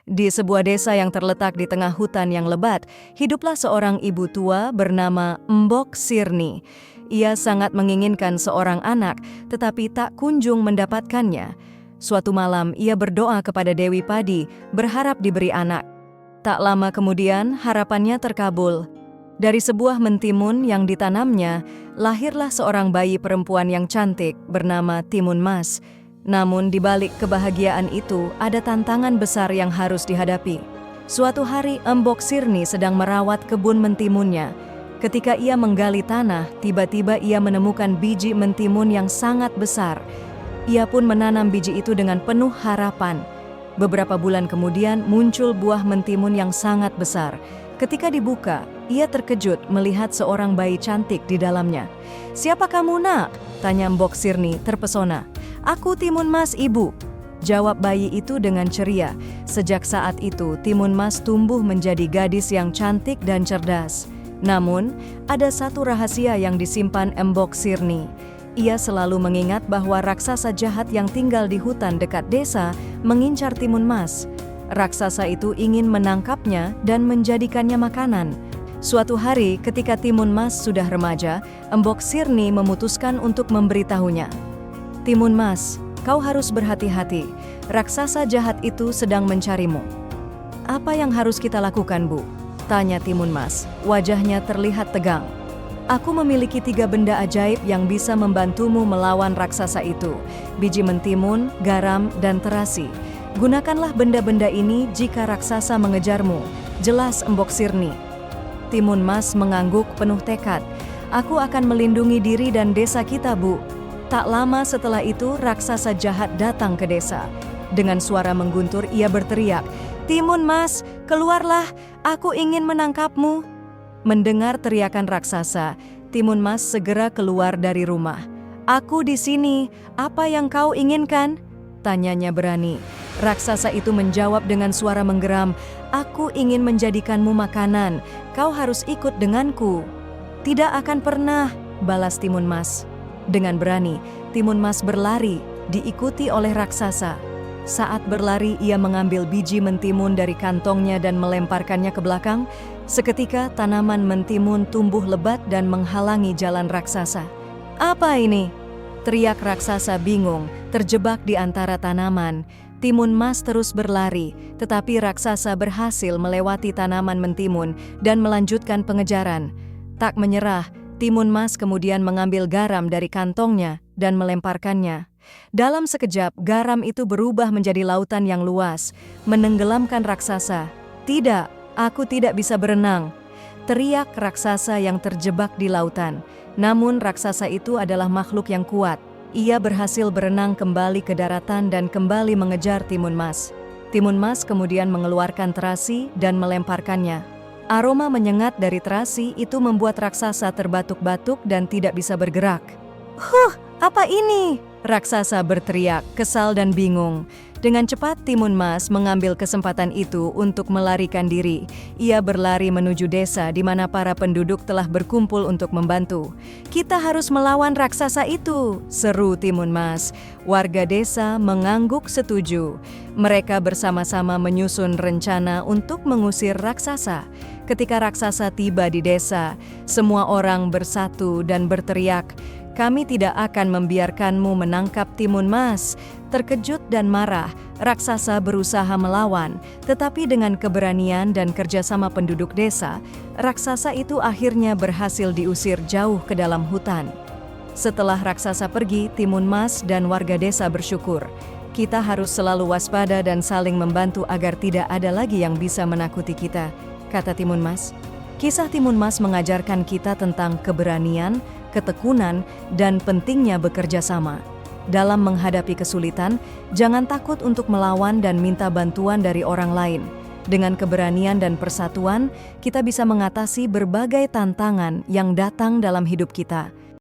Di sebuah desa yang terletak di tengah hutan yang lebat, hiduplah seorang ibu tua bernama Mbok Sirni. Ia sangat menginginkan seorang anak, tetapi tak kunjung mendapatkannya. Suatu malam, ia berdoa kepada Dewi Padi, berharap diberi anak. Tak lama kemudian, harapannya terkabul. Dari sebuah mentimun yang ditanamnya, lahirlah seorang bayi perempuan yang cantik bernama Timun Mas. Namun di balik kebahagiaan itu ada tantangan besar yang harus dihadapi. Suatu hari Mbok Sirni sedang merawat kebun mentimunnya. Ketika ia menggali tanah, tiba-tiba ia menemukan biji mentimun yang sangat besar. Ia pun menanam biji itu dengan penuh harapan. Beberapa bulan kemudian muncul buah mentimun yang sangat besar. Ketika dibuka, ia terkejut melihat seorang bayi cantik di dalamnya. "Siapa kamu, Nak?" tanya Mbok Sirni terpesona. "Aku Timun Mas, Ibu," jawab bayi itu dengan ceria. Sejak saat itu, Timun Mas tumbuh menjadi gadis yang cantik dan cerdas. Namun, ada satu rahasia yang disimpan Mbok Sirni. Ia selalu mengingat bahwa raksasa jahat yang tinggal di hutan dekat desa mengincar Timun Mas. Raksasa itu ingin menangkapnya dan menjadikannya makanan. Suatu hari, ketika Timun Mas sudah remaja, Mbok Sirni memutuskan untuk memberitahunya. "Timun Mas, kau harus berhati-hati. Raksasa jahat itu sedang mencarimu." "Apa yang harus kita lakukan, Bu?" tanya Timun Mas. Wajahnya terlihat tegang. "Aku memiliki 3 benda ajaib yang bisa membantumu melawan raksasa itu. Biji mentimun, garam, dan terasi. Gunakanlah benda-benda ini jika raksasa mengejarmu," jelas Mbok Sirni. Timun Mas mengangguk penuh tekad. "Aku akan melindungi diri dan desa kita, Bu." Tak lama setelah itu, raksasa jahat datang ke desa. Dengan suara mengguntur, ia berteriak, "Timun Mas, keluarlah, aku ingin menangkapmu." Mendengar teriakan raksasa, Timun Mas segera keluar dari rumah. "Aku di sini, apa yang kau inginkan?" tanyanya berani. Raksasa itu menjawab dengan suara menggeram, "Aku ingin menjadikanmu makanan, kau harus ikut denganku." "Tidak akan pernah," balas Timun Mas. Dengan berani, Timun Mas berlari, diikuti oleh raksasa. Saat berlari, ia mengambil biji mentimun dari kantongnya dan melemparkannya ke belakang. Seketika, tanaman mentimun tumbuh lebat dan menghalangi jalan raksasa. "Apa ini?" teriak raksasa bingung, terjebak di antara tanaman. Timun Mas terus berlari, tetapi raksasa berhasil melewati tanaman mentimun dan melanjutkan pengejaran. Tak menyerah, Timun Mas kemudian mengambil garam dari kantongnya dan melemparkannya. Dalam sekejap, garam itu berubah menjadi lautan yang luas, menenggelamkan raksasa. "Tidak, aku tidak bisa berenang," teriak raksasa yang terjebak di lautan. Namun raksasa itu adalah makhluk yang kuat. Ia berhasil berenang kembali ke daratan dan kembali mengejar Timun Mas. Timun Mas kemudian mengeluarkan terasi dan melemparkannya. Aroma menyengat dari terasi itu membuat raksasa terbatuk-batuk dan tidak bisa bergerak. Apa ini?" raksasa berteriak, kesal dan bingung. Dengan cepat Timun Mas mengambil kesempatan itu untuk melarikan diri. Ia berlari menuju desa di mana para penduduk telah berkumpul untuk membantu. "Kita harus melawan raksasa itu," seru Timun Mas. Warga desa mengangguk setuju. Mereka bersama-sama menyusun rencana untuk mengusir raksasa. Ketika raksasa tiba di desa, semua orang bersatu dan berteriak, "Kami tidak akan membiarkanmu menangkap Timun Mas." Terkejut dan marah, raksasa berusaha melawan, tetapi dengan keberanian dan kerjasama penduduk desa, raksasa itu akhirnya berhasil diusir jauh ke dalam hutan. Setelah raksasa pergi, Timun Mas dan warga desa bersyukur. "Kita harus selalu waspada dan saling membantu agar tidak ada lagi yang bisa menakuti kita," kata Timun Mas. Kisah Timun Mas mengajarkan kita tentang keberanian, ketekunan, dan pentingnya bekerja sama. Dalam menghadapi kesulitan, jangan takut untuk melawan dan minta bantuan dari orang lain. Dengan keberanian dan persatuan, kita bisa mengatasi berbagai tantangan yang datang dalam hidup kita.